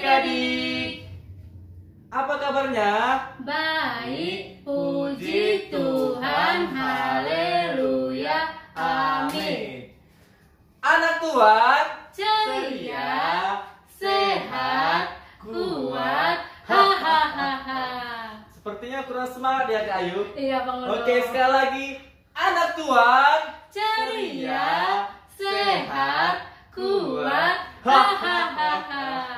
adik-adik. Apa kabarnya? Baik, puji Tuhan, haleluya, amin. Anak Tuhan Ceria, sehat, kuat, hahaha. Sepertinya kurang semangat ya Kak Ayu. Iya Bang Udo. Oke, sekali lagi. Anak Tuhan Ceria, sehat, kuat, hahaha.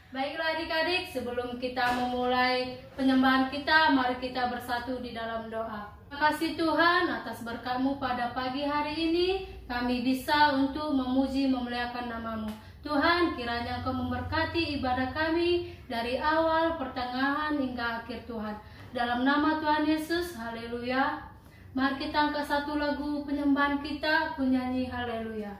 Baiklah adik-adik, sebelum kita memulai penyembahan kita, mari kita bersatu di dalam doa. Terima kasih Tuhan atas berkat-Mu pada pagi hari ini, kami bisa untuk memuji memuliakan nama-Mu. Tuhan, kiranya Engkau memberkati ibadah kami dari awal, pertengahan, hingga akhir Tuhan. Dalam nama Tuhan Yesus, haleluya. Mari kita angkat satu lagu penyembahan kita, aku nyanyi haleluya.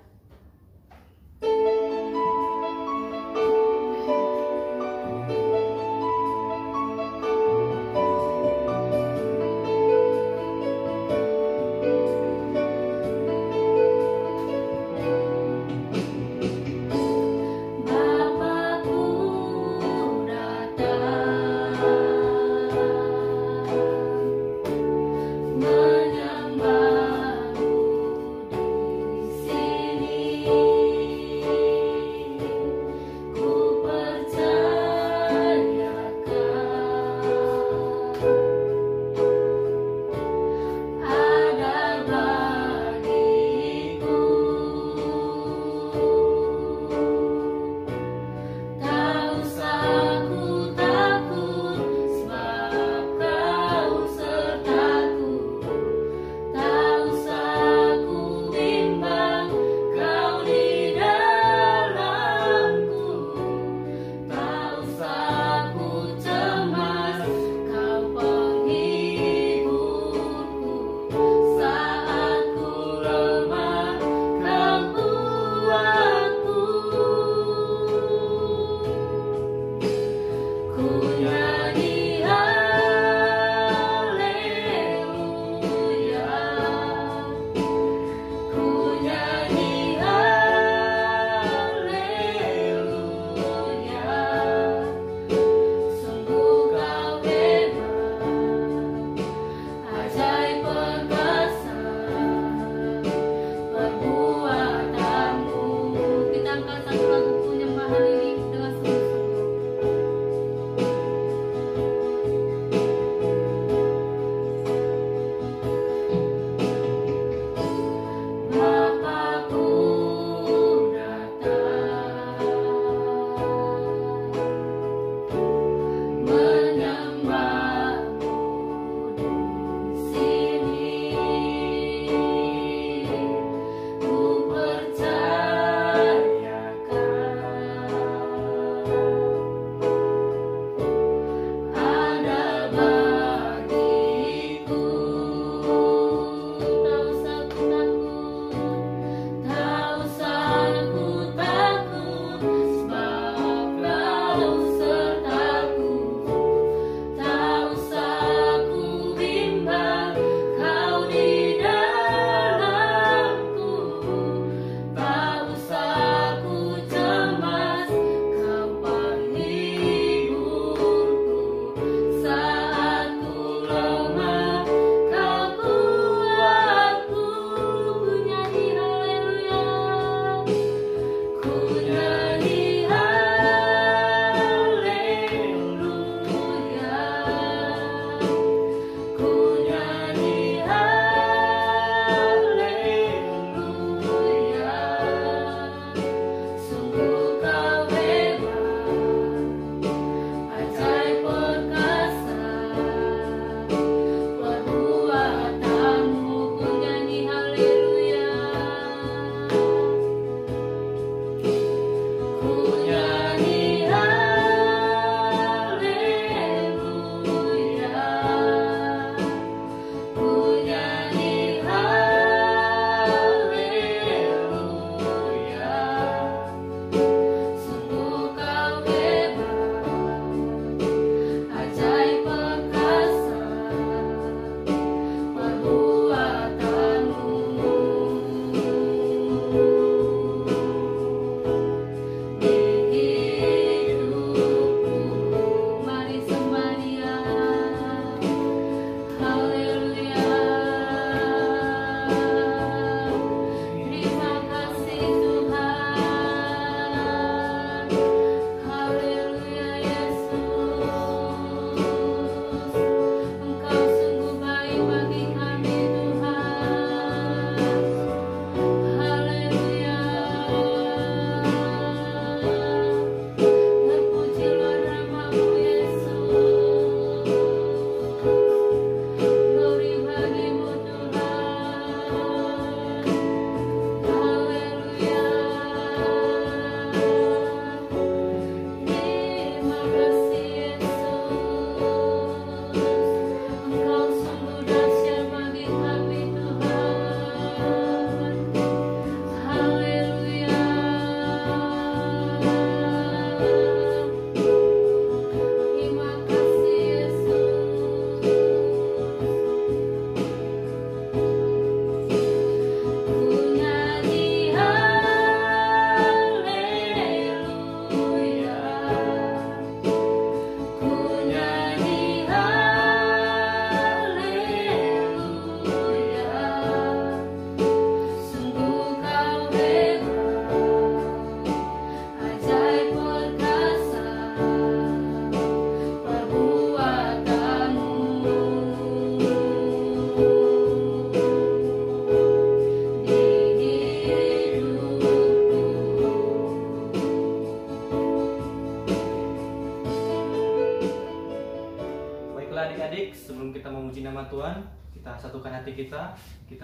adik-adik, sebelum kita memuji nama Tuhan, kita satukan hati kita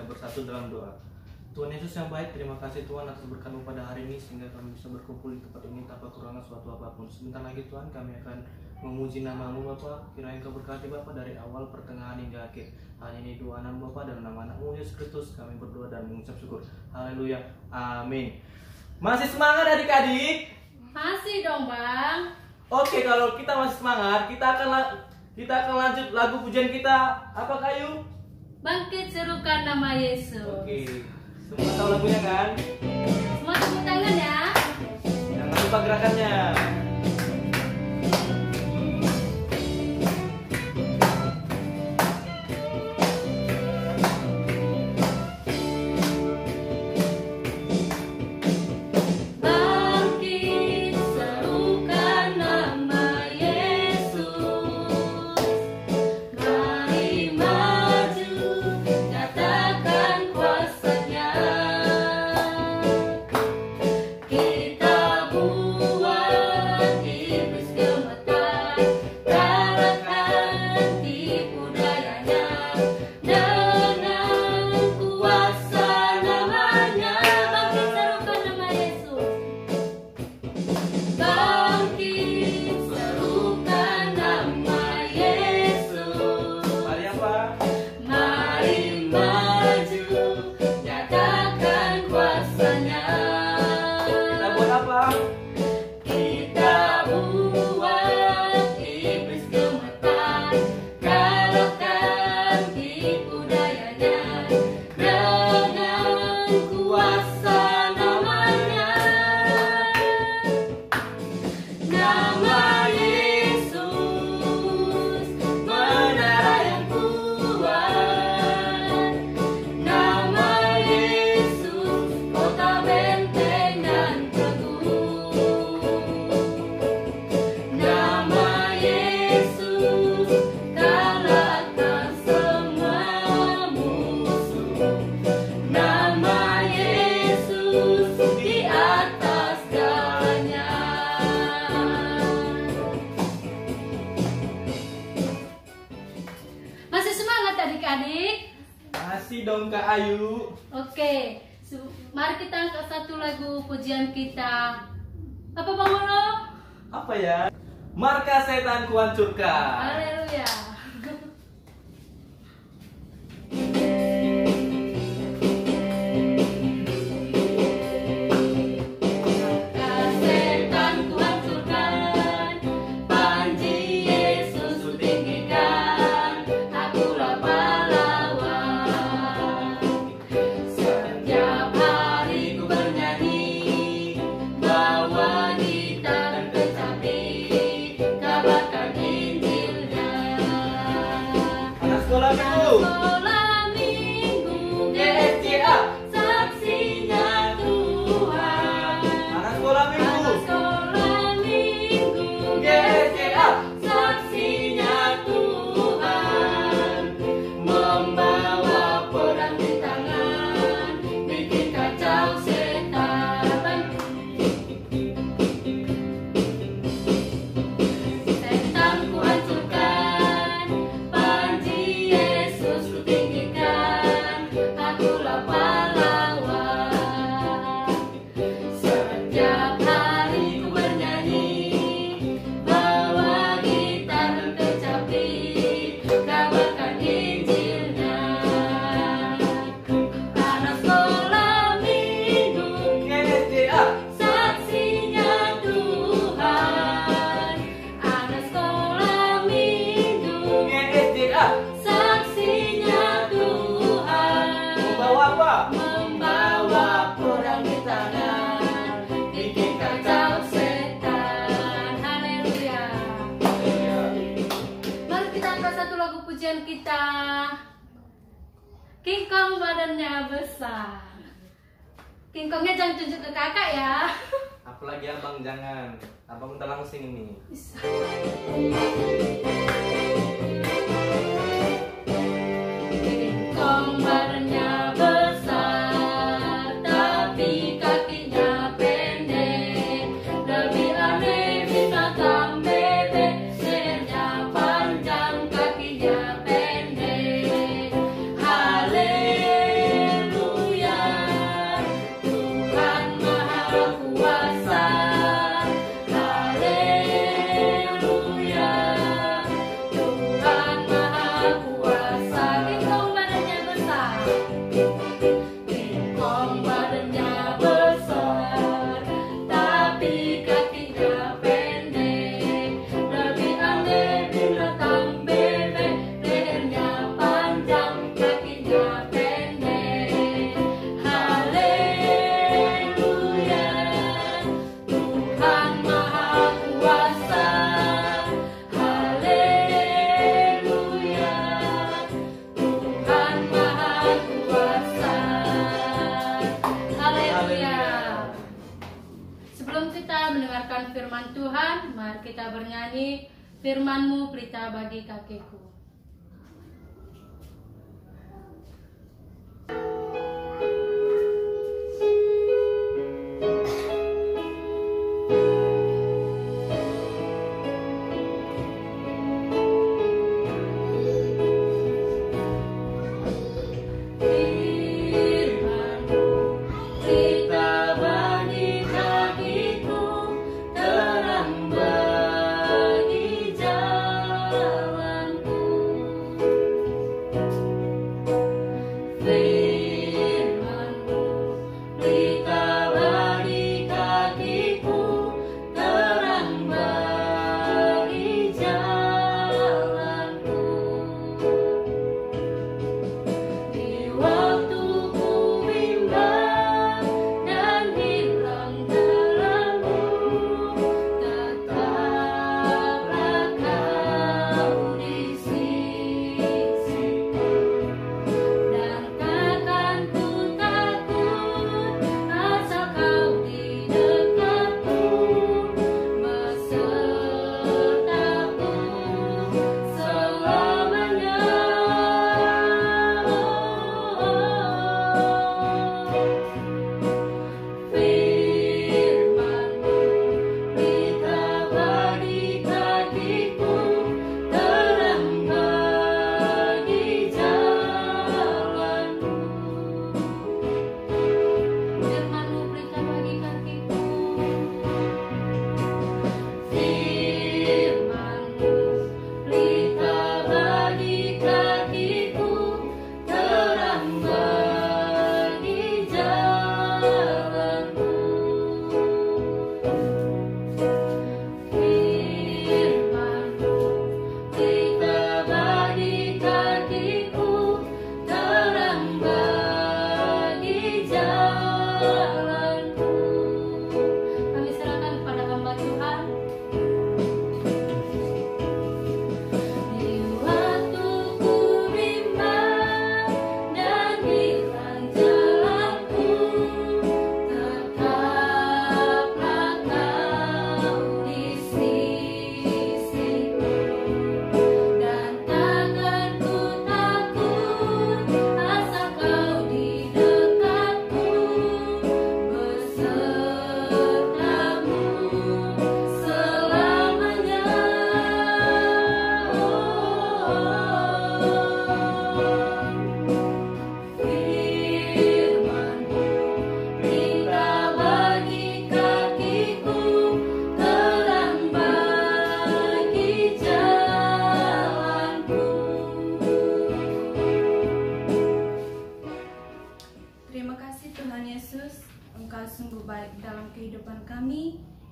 bersatu dalam doa. Tuhan Yesus yang baik, terima kasih Tuhan atas berkat-Mu pada hari ini sehingga kami bisa berkumpul di tempat ini tanpa kekurangan suatu apapun. Sebentar lagi Tuhan kami akan memuji nama-Mu Bapa. Kiranya Engkau berkati Bapa dari awal, pertengahan hingga akhir. Hanya ini doa nama Bapa dan nama anak-Mu Yesus Kristus kami berdoa dan mengucap syukur. Haleluya. Amin. Masih semangat adik-adik? Masih dong Bang. Oke, kalau kita masih semangat, kita akan lanjut lagu pujian kita. Apa Kayu? Bangkit serukan nama Yesus. Oke. Semua tahu lagunya kan? Semua tepuk tangan ya. Jangan lupa gerakannya. Bangkit serukan nama Yesus. Mari maju nyatakan kuasa-Nya. Kita buat iblis gemetar, kalahkan tipu dayanya dengan kuasa namanya. Bangkit serukan nama Yesus. Bangkit serukan nama Yesus. Mari apa? Mari maju nyatakan kuasa-Nya. Kita buat apa? Kita buat iblis gemetar, kalahkan tipu dayanya dengan kuasa namanya. Nama Yesus menara yang kuat. Nama Yesus kota benteng dan teguh. Nama Yesus kalahkan semua musuh. Nama Yesus di atas segalanya. Masih semangat adik-adik? Masih dong Kak Ayu. Oke, mari kita angkat satu lagu pujian kita. Apa Bang Olo? Apa ya? Markas setan kuhancurkan. Haleluya. Setan kuhancurkan, panji Yesus kutinggikan, akulah pahlawan. Setiap hari ku bernyanyi, bawa gitar dan kecapi, kabarkan Injilnya. Anak sekolah minggu. Sekolah minggu GSCA. saksinya Tuhan. Anak sekolah minggu. Anak sekolah minggu GSCA. saksinya Tuhan, membawa pedang di tangan, bikin kacau setan. Setan kuhancurkan, panji Yesus kutinggikan, akulah pahlawan. Setiap hari ku bernyanyi, bawa gitar dan kecapi, kabarkan Injilnya. Anak sekolah minggu GSCA. saksinya Tuhan. Anak sekolah minggu GSCA. saksinya Tuhan, Membawa apa? membawa pedang di tangan, bikin kacau setan. Haleluya. Mari kita angkat satu lagu pujian kita. King Kong badannya besar. King Kongnya jangan tunjuk ke kakak ya. Apalagi abang jangan. Abang udah langsing ini. King Kong badannya besar, tapi kakinya pendek. Lebih aneh binatang bebek, lehernya panjang, kakinya kuasa. Haleluya, Tuhan Maha Kuasa. Haleluya. Sebelum kita mendengarkan firman Tuhan, mari kita bernyanyi Firman-Mu pelita bagi kakiku.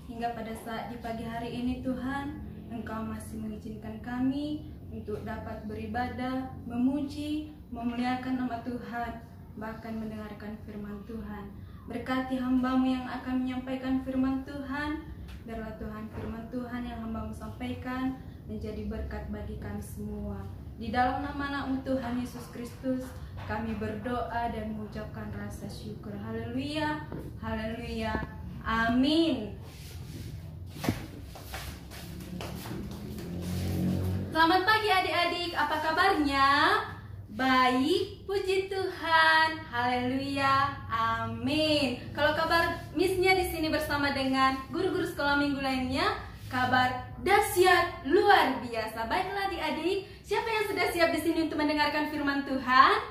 Hingga pada saat di pagi hari ini Tuhan, Engkau masih mengizinkan kami untuk dapat beribadah, memuji, memuliakan nama Tuhan, bahkan mendengarkan firman Tuhan. Berkati hamba-Mu yang akan menyampaikan firman Tuhan. Biarlah Tuhan firman Tuhan yang hamba-Mu sampaikan menjadi berkat bagi kami semua. Di dalam nama-Mu Tuhan Yesus Kristus, kami berdoa dan mengucapkan rasa syukur. Haleluya, haleluya, amin. Selamat pagi adik-adik, apa kabarnya? Baik, puji Tuhan. Haleluya, amin. Kalau kabar Missnya di sini bersama dengan guru-guru sekolah minggu lainnya, kabar dahsyat luar biasa. Baiklah adik-adik, siapa yang sudah siap di sini untuk mendengarkan firman Tuhan?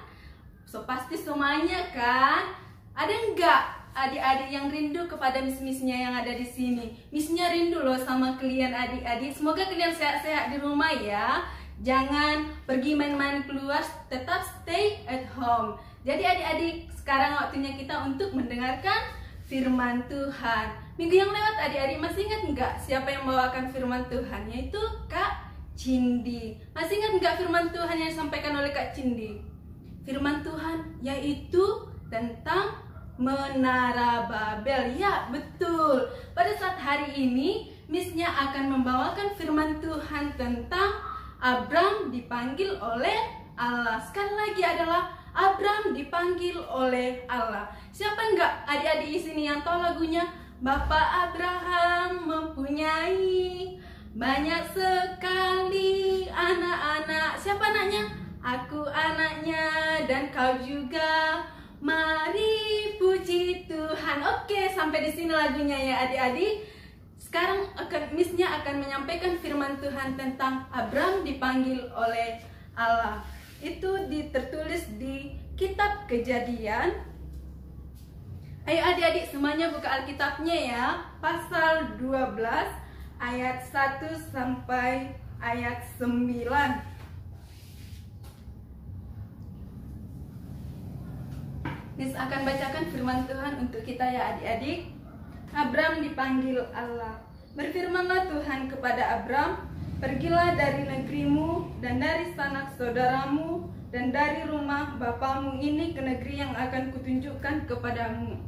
So pasti semuanya kan? Ada enggak adik-adik yang rindu kepada miss-missnya yang ada di sini? Missnya rindu loh sama kalian adik-adik. Semoga kalian sehat-sehat di rumah ya. Jangan pergi main-main keluar, tetap stay at home. Jadi adik-adik, sekarang waktunya kita untuk mendengarkan firman Tuhan. Minggu yang lewat adik-adik masih ingat enggak siapa yang membawakan firman Tuhan? Yaitu Kak Cindy. Masih ingat enggak firman Tuhan yang disampaikan oleh Kak Cindy? Firman Tuhan yaitu tentang Menara Babel. Ya, betul. Pada saat hari ini Miss-nya akan membawakan firman Tuhan tentang Abram dipanggil oleh Allah. Sekali lagi adalah Abram dipanggil oleh Allah. Siapa enggak adik-adik di sini yang tahu lagunya? Bapak Abraham mempunyai banyak sekali anak-anak. Siapa anaknya? Aku anaknya dan kau juga. Mari puji Tuhan. Oke, sampai di sini lagunya ya adik-adik. Sekarang Miss-nya akan menyampaikan firman Tuhan tentang Abram dipanggil oleh Allah. Itu tertulis di kitab Kejadian. Ayo adik-adik semuanya buka Alkitabnya ya. Pasal 12 ayat 1 sampai ayat 9. Miss akan bacakan firman Tuhan untuk kita ya adik-adik. Abram dipanggil Allah. Berfirmanlah Tuhan kepada Abram, pergilah dari negerimu dan dari sanak saudaramu dan dari rumah bapamu ini ke negeri yang akan kutunjukkan kepadamu.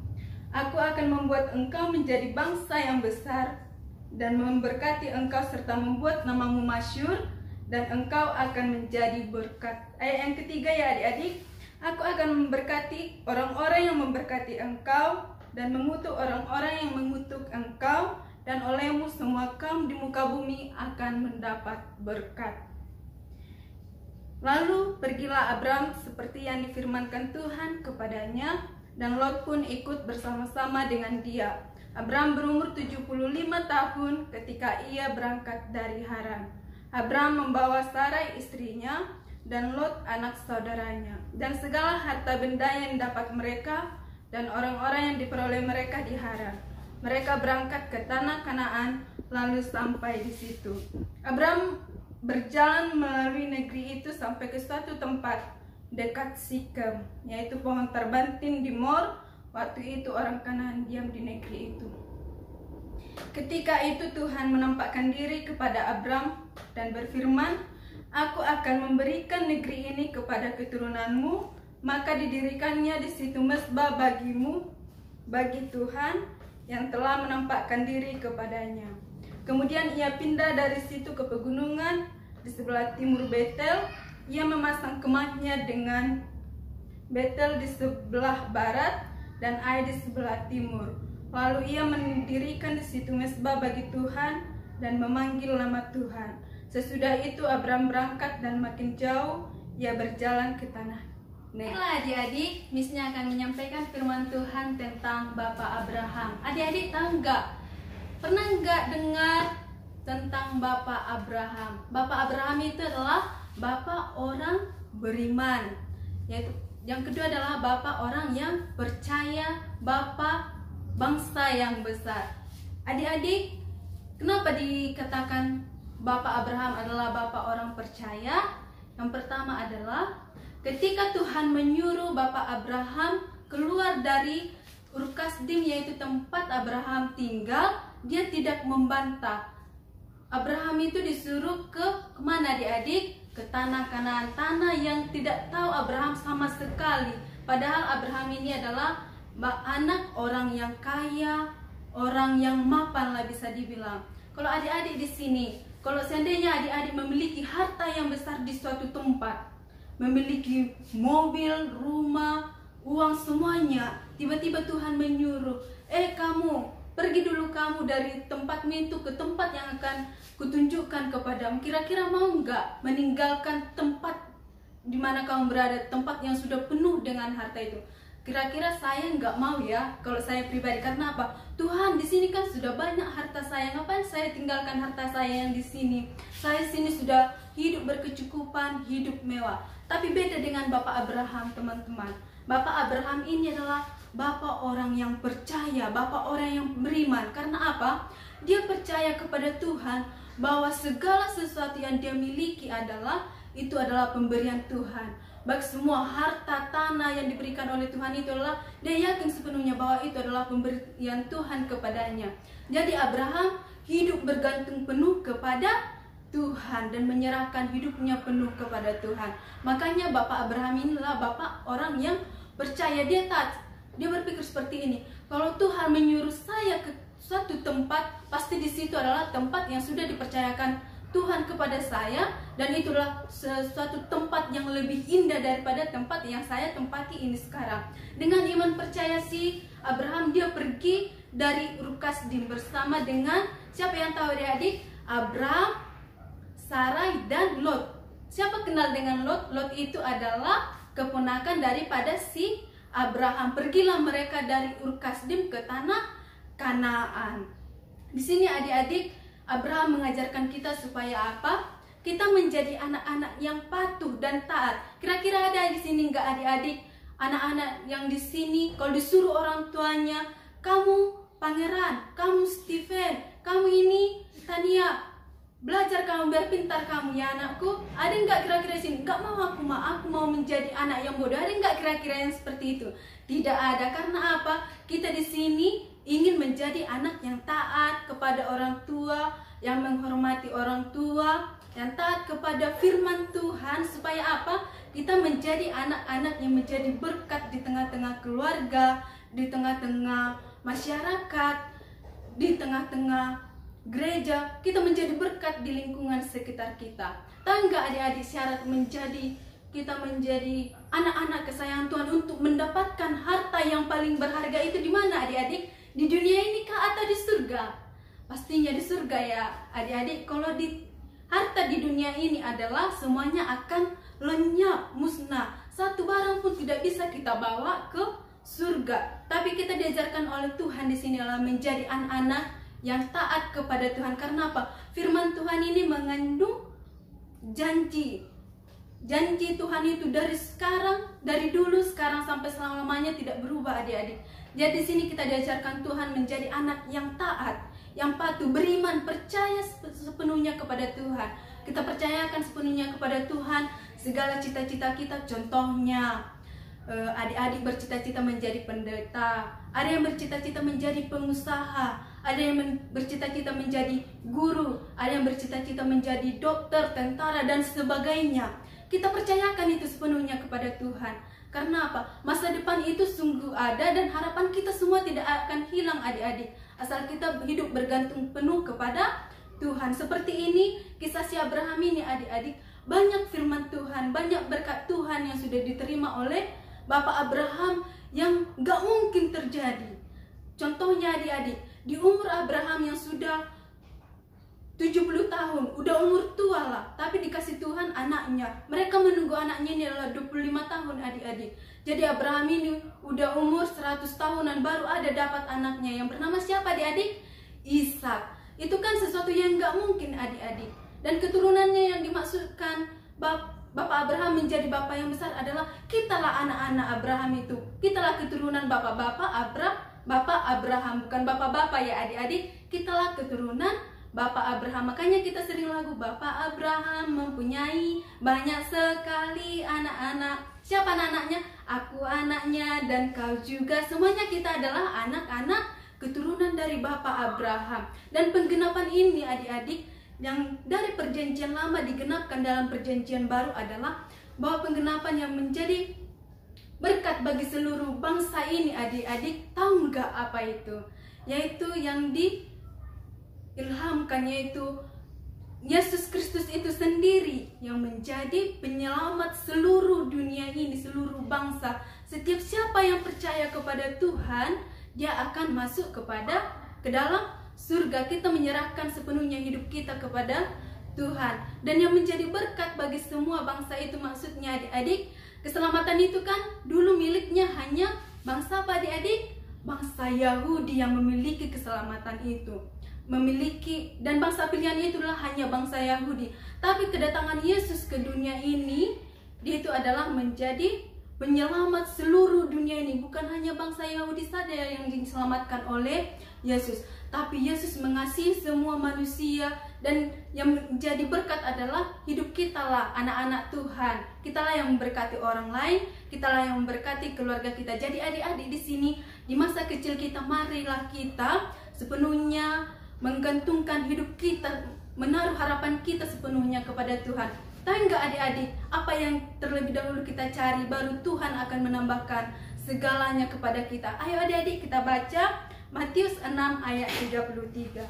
Aku akan membuat engkau menjadi bangsa yang besar dan memberkati engkau serta membuat namamu masyhur dan engkau akan menjadi berkat. Ayat yang ketiga ya adik-adik. Aku akan memberkati orang-orang yang memberkati engkau dan mengutuk orang-orang yang mengutuk engkau, dan olehmu semua kaum di muka bumi akan mendapat berkat. Lalu pergilah Abram seperti yang difirmankan Tuhan kepadanya, dan Lot pun ikut bersama-sama dengan dia. Abram berumur 75 tahun ketika ia berangkat dari Haran. Abram membawa Sarai istrinya dan Lot anak saudaranya, dan segala harta benda yang dapat mereka dan orang-orang yang diperoleh mereka di Haran. Mereka berangkat ke tanah Kanaan lalu sampai di situ. Abram berjalan melalui negeri itu sampai ke suatu tempat dekat Sikem, yaitu pohon terbanting di Mor. Waktu itu orang Kanaan diam di negeri itu. Ketika itu Tuhan menampakkan diri kepada Abram dan berfirman, Aku akan memberikan negeri ini kepada keturunanmu, maka didirikannya di situ mezbah bagimu, bagi Tuhan yang telah menampakkan diri kepadanya. Kemudian ia pindah dari situ ke pegunungan di sebelah timur Betel. Ia memasang kemahnya dengan Betel di sebelah barat dan Ai di sebelah timur. Lalu ia mendirikan di situ mezbah bagi Tuhan dan memanggil nama Tuhan. Sesudah itu Abram berangkat dan makin jauh ia berjalan ke tanah negeri. Baiklah adik-adik, Miss-nya akan menyampaikan firman Tuhan tentang Bapak Abraham. Adik-adik tahu nggak? Pernah nggak dengar tentang Bapak Abraham? Bapak Abraham itu adalah Bapak orang beriman. Yaitu yang kedua adalah Bapak orang yang percaya, Bapak bangsa yang besar. Adik-adik, kenapa dikatakan Bapak Abraham adalah Bapak orang percaya? Yang pertama adalah ketika Tuhan menyuruh Bapak Abraham keluar dari Ur Kasdim, yaitu tempat Abraham tinggal, dia tidak membantah. Abraham itu disuruh kemana adik-adik? Ke tanah Kanaan, tanah yang tidak tahu Abraham sama sekali. Padahal Abraham ini adalah anak orang yang kaya, orang yang mapan lah bisa dibilang. Kalau adik-adik di sini, kalau seandainya adik-adik memiliki harta yang besar di suatu tempat, memiliki mobil, rumah, uang semuanya, tiba-tiba Tuhan menyuruh, kamu pergi dulu kamu dari tempatmu itu ke tempat yang akan kutunjukkan kepadamu. Kira-kira mau nggak meninggalkan tempat di mana kamu berada, tempat yang sudah penuh dengan harta itu? Kira-kira saya nggak mau ya, kalau saya pribadi. Karena apa? Tuhan, di sini kan sudah banyak harta saya. Ngapain saya tinggalkan harta saya yang di sini? Saya sini sudah hidup berkecukupan, hidup mewah. Tapi beda dengan Bapak Abraham, teman-teman. Bapak Abraham ini adalah Bapak orang yang percaya, Bapak orang yang beriman. Karena apa? Dia percaya kepada Tuhan bahwa segala sesuatu yang dia miliki itu adalah pemberian Tuhan. Baik semua harta tanah yang diberikan oleh Tuhan itu adalah, dia yakin sepenuhnya bahwa itu adalah pemberian Tuhan kepadanya. Jadi Abraham hidup bergantung penuh kepada Tuhan dan menyerahkan hidupnya penuh kepada Tuhan. Makanya Bapak Abraham inilah Bapak orang yang percaya. Dia berpikir seperti ini, kalau Tuhan menyuruh saya ke suatu tempat, pasti di situ adalah tempat yang sudah dipercayakan Tuhan kepada saya, dan itulah sesuatu tempat yang lebih indah daripada tempat yang saya tempati ini sekarang. Dengan iman percaya si Abraham, dia pergi dari Ur Kasdim bersama dengan siapa yang tahu adik-adik? Abraham, Sarai, dan Lot. Siapa kenal dengan Lot? Lot itu adalah keponakan daripada si Abraham. Pergilah mereka dari Ur Kasdim ke tanah Kanaan. Di sini adik-adik, Abraham mengajarkan kita supaya apa? Kita menjadi anak-anak yang patuh dan taat. Kira-kira ada di sini nggak adik-adik? Anak-anak yang di sini kalau disuruh orang tuanya, kamu Pangeran, kamu Stephen, kamu ini Tania, belajar kamu biar pintar kamu ya anakku. Ada nggak kira-kira di sini? Nggak mau aku mau menjadi anak yang bodoh. Ada nggak kira-kira yang seperti itu? Tidak ada. Karena apa? Kita di sini ingin menjadi anak yang taat kepada orang tua, yang menghormati orang tua, yang taat kepada firman Tuhan, supaya apa? Kita menjadi anak-anak yang menjadi berkat di tengah-tengah keluarga, di tengah-tengah masyarakat, di tengah-tengah gereja. Kita menjadi berkat di lingkungan sekitar kita. Tahu nggak adik-adik, syarat kita menjadi anak-anak kesayangan Tuhan untuk mendapatkan harta yang paling berharga itu di mana adik-adik? Di dunia ini kah atau di surga? Pastinya di surga ya adik-adik. Kalau di harta di dunia ini adalah semuanya akan lenyap, musnah. Satu barang pun tidak bisa kita bawa ke surga. Tapi kita diajarkan oleh Tuhan di sini adalah menjadi anak-anak yang taat kepada Tuhan. Karena apa? Firman Tuhan ini mengandung janji. Janji Tuhan itu dari sekarang, dari dulu, sekarang sampai selama-lamanya tidak berubah adik-adik. Jadi di sini kita diajarkan Tuhan menjadi anak yang taat, yang patuh, beriman, percaya sepenuhnya kepada Tuhan. Kita percayakan sepenuhnya kepada Tuhan segala cita-cita kita. Contohnya, adik-adik bercita-cita menjadi pendeta, ada yang bercita-cita menjadi pengusaha, ada yang bercita-cita menjadi guru, ada yang bercita-cita menjadi dokter, tentara, dan sebagainya. Kita percayakan itu sepenuhnya kepada Tuhan. Karena apa? Masa depan itu sungguh ada dan harapan kita semua tidak akan hilang adik-adik, asal kita hidup bergantung penuh kepada Tuhan. Seperti ini kisah si Abraham ini adik-adik, banyak firman Tuhan, banyak berkat Tuhan yang sudah diterima oleh Bapak Abraham yang gak mungkin terjadi. Contohnya adik-adik, di umur Abraham yang sudah 70 tahun, udah umur tua lah, tapi dikasih Tuhan anaknya. Mereka menunggu anaknya ini adalah 25 tahun adik-adik. Jadi Abraham ini udah umur 100 tahunan baru ada dapat anaknya yang bernama siapa adik-adik? Ishak. Itu kan sesuatu yang gak mungkin adik-adik. Dan keturunannya yang dimaksudkan Bapak Abraham menjadi bapak yang besar adalah kitalah anak-anak Abraham itu. Kitalah keturunan bapak-bapak Abraham, bukan bapak-bapak ya adik-adik. Kitalah keturunan Bapak Abraham. Makanya kita sering lagu Bapak Abraham mempunyai banyak sekali anak-anak. Siapa anak-anaknya? Aku anaknya dan kau juga. Semuanya kita adalah anak-anak keturunan dari Bapak Abraham. Dan penggenapan ini adik-adik yang dari perjanjian lama digenapkan dalam perjanjian baru adalah bahwa penggenapan yang menjadi berkat bagi seluruh bangsa ini adik-adik. Tahu nggak apa itu? Yaitu yang ilhamkan, yaitu Yesus Kristus itu sendiri yang menjadi penyelamat seluruh dunia ini, seluruh bangsa. Setiap siapa yang percaya kepada Tuhan, dia akan masuk ke dalam surga. Kita menyerahkan sepenuhnya hidup kita kepada Tuhan. Dan yang menjadi berkat bagi semua bangsa itu maksudnya adik-adik, keselamatan itu kan dulu miliknya hanya bangsa apa adik-adik? Bangsa Yahudi yang memiliki keselamatan itu. Dan bangsa pilihan itulah hanya bangsa Yahudi. Tapi kedatangan Yesus ke dunia ini, dia itu adalah menjadi penyelamat seluruh dunia ini. Bukan hanya bangsa Yahudi saja yang diselamatkan oleh Yesus, tapi Yesus mengasihi semua manusia. Dan yang menjadi berkat adalah hidup kita lah, anak-anak Tuhan. Kitalah yang memberkati orang lain, kitalah yang memberkati keluarga kita. Jadi adik-adik di sini, di masa kecil kita, marilah kita sepenuhnya menggantungkan hidup kita, menaruh harapan kita sepenuhnya kepada Tuhan. Tahu nggak adik-adik, apa yang terlebih dahulu kita cari, baru Tuhan akan menambahkan segalanya kepada kita. Ayo adik-adik kita baca Matius 6 ayat 33.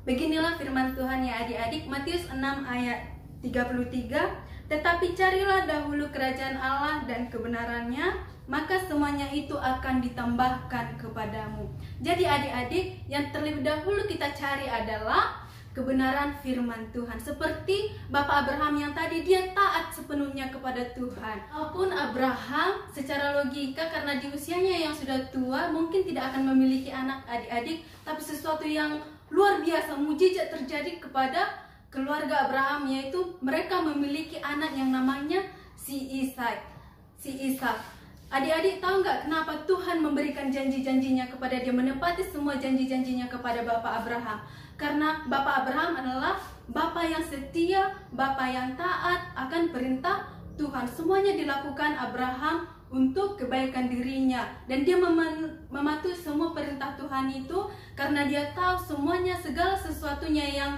Beginilah firman Tuhan ya adik-adik, Matius 6 ayat 33. Tetapi carilah dahulu kerajaan Allah dan kebenarannya, maka semuanya itu akan ditambahkan kepadamu. Jadi adik-adik, yang terlebih dahulu kita cari adalah kebenaran firman Tuhan. Seperti Bapak Abraham yang tadi, dia taat sepenuhnya kepada Tuhan. Walaupun Abraham secara logika karena di usianya yang sudah tua mungkin tidak akan memiliki anak adik-adik, tapi sesuatu yang luar biasa, mujizat terjadi kepada keluarga Abraham, yaitu mereka memiliki anak yang namanya si Ishak. Adik-adik tahu nggak kenapa Tuhan memberikan janji-janjinya kepada dia, menepati semua janji-janjinya kepada Bapak Abraham? Karena Bapak Abraham adalah Bapak yang setia, Bapak yang taat akan perintah Tuhan. Semuanya dilakukan Abraham untuk kebaikan dirinya, dan dia mematuhi semua perintah Tuhan itu karena dia tahu semuanya, segala sesuatunya yang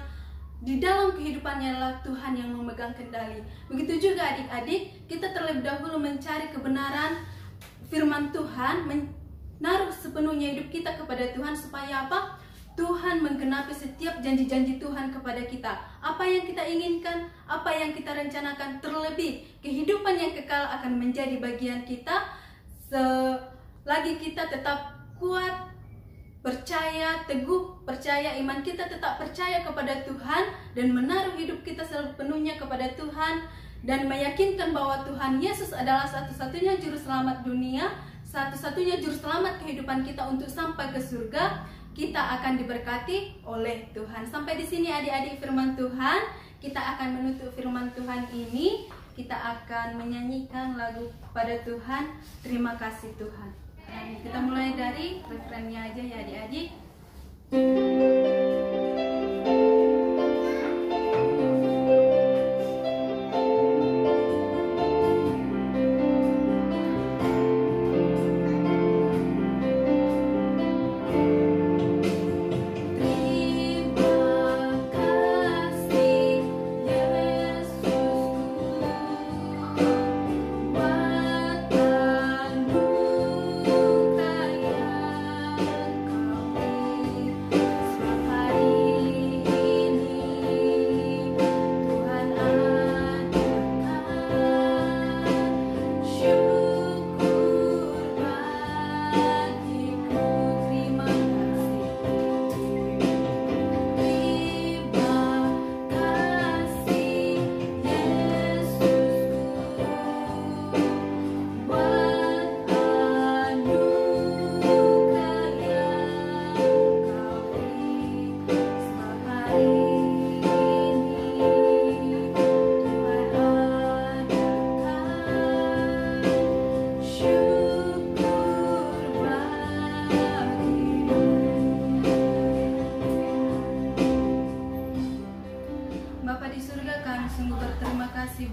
di dalam kehidupannya adalah Tuhan yang memegang kendali. Begitu juga adik-adik, kita terlebih dahulu mencari kebenaran firman Tuhan, menaruh sepenuhnya hidup kita kepada Tuhan, supaya apa? Tuhan menggenapi setiap janji-janji Tuhan kepada kita. Apa yang kita inginkan, apa yang kita rencanakan, terlebih kehidupan yang kekal akan menjadi bagian kita selagi kita tetap kuat, percaya, teguh, percaya, iman kita tetap percaya kepada Tuhan, dan menaruh hidup kita sepenuhnya kepada Tuhan, dan meyakinkan bahwa Tuhan Yesus adalah satu-satunya juru selamat dunia, satu-satunya juru selamat kehidupan kita untuk sampai ke surga. Kita akan diberkati oleh Tuhan. Sampai di sini adik-adik firman Tuhan. Kita akan menutup firman Tuhan ini. Kita akan menyanyikan lagu pada Tuhan. Terima kasih Tuhan. Dan kita mulai dari refrennya aja ya adik-adik.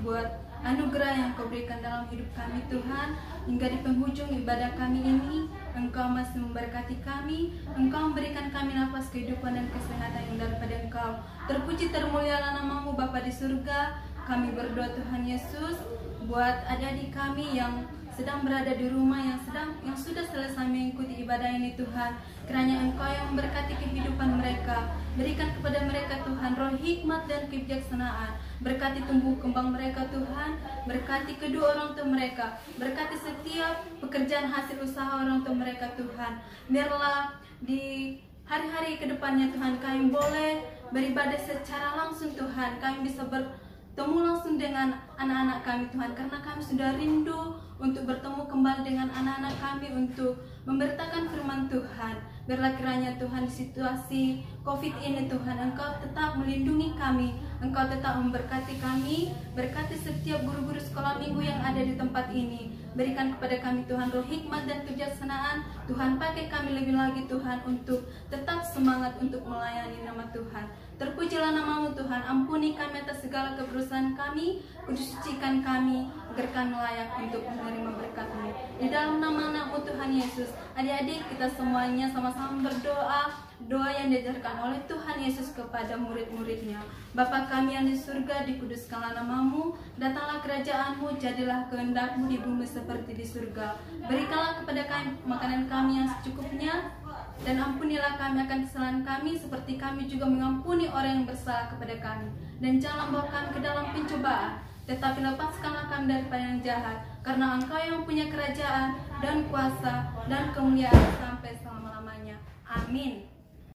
Buat anugerah yang Kau berikan dalam hidup kami Tuhan, hingga di penghujung ibadah kami ini Engkau masih memberkati kami, Engkau memberikan kami nafas kehidupan dan kesehatan yang daripada Engkau. Terpuji termulialah nama-Mu Bapa di surga. Kami berdoa Tuhan Yesus buat adik-adik kami yang sedang berada di rumah, yang sudah selesai mengikuti ibadah ini Tuhan. Kiranya Engkau yang memberkati kehidupan mereka, berikan kepada mereka Tuhan roh hikmat dan kebijaksanaan. Berkati tumbuh kembang mereka Tuhan, berkati kedua orang tua mereka, berkati setiap pekerjaan hasil usaha orang tua mereka Tuhan. Biarlah di hari-hari kedepannya Tuhan kami boleh beribadah secara langsung Tuhan, kami bisa bertemu langsung dengan anak-anak kami Tuhan, karena kami sudah rindu untuk bertemu kembali dengan anak-anak kami untuk memberitakan firman Tuhan. Biarlah kiranya Tuhan di situasi COVID ini Tuhan, Engkau tetap melindungi kami, Engkau tetap memberkati kami, berkati setiap guru-guru sekolah minggu yang ada di tempat ini. Berikan kepada kami Tuhan roh hikmat dan kebijaksanaan. Tuhan pakai kami lebih lagi Tuhan untuk tetap semangat untuk melayani nama Tuhan. Terpujilah namamu Tuhan, ampuni kami atas segala keberusahaan kami, kuduscikan kami, agar kami layak untuk menerima berkat-Mu. Di dalam nama anakmu Tuhan Yesus, adik-adik kita semuanya sama-sama berdoa, doa yang diajarkan oleh Tuhan Yesus kepada murid-muridnya. Bapa kami yang di surga, dikuduskanlah namamu, datanglah kerajaan-Mu, jadilah kehendak-Mu di bumi seperti di surga. Berikanlah kepada kami makanan kami yang secukupnya, dan ampunilah kami akan kesalahan kami seperti kami juga mengampuni orang yang bersalah kepada kami. Dan jangan bawa kami ke dalam pencobaan, tetapi lepaskanlah kami daripada yang jahat, karena Engkau yang punya kerajaan dan kuasa dan kemuliaan sampai selama-lamanya. Amin.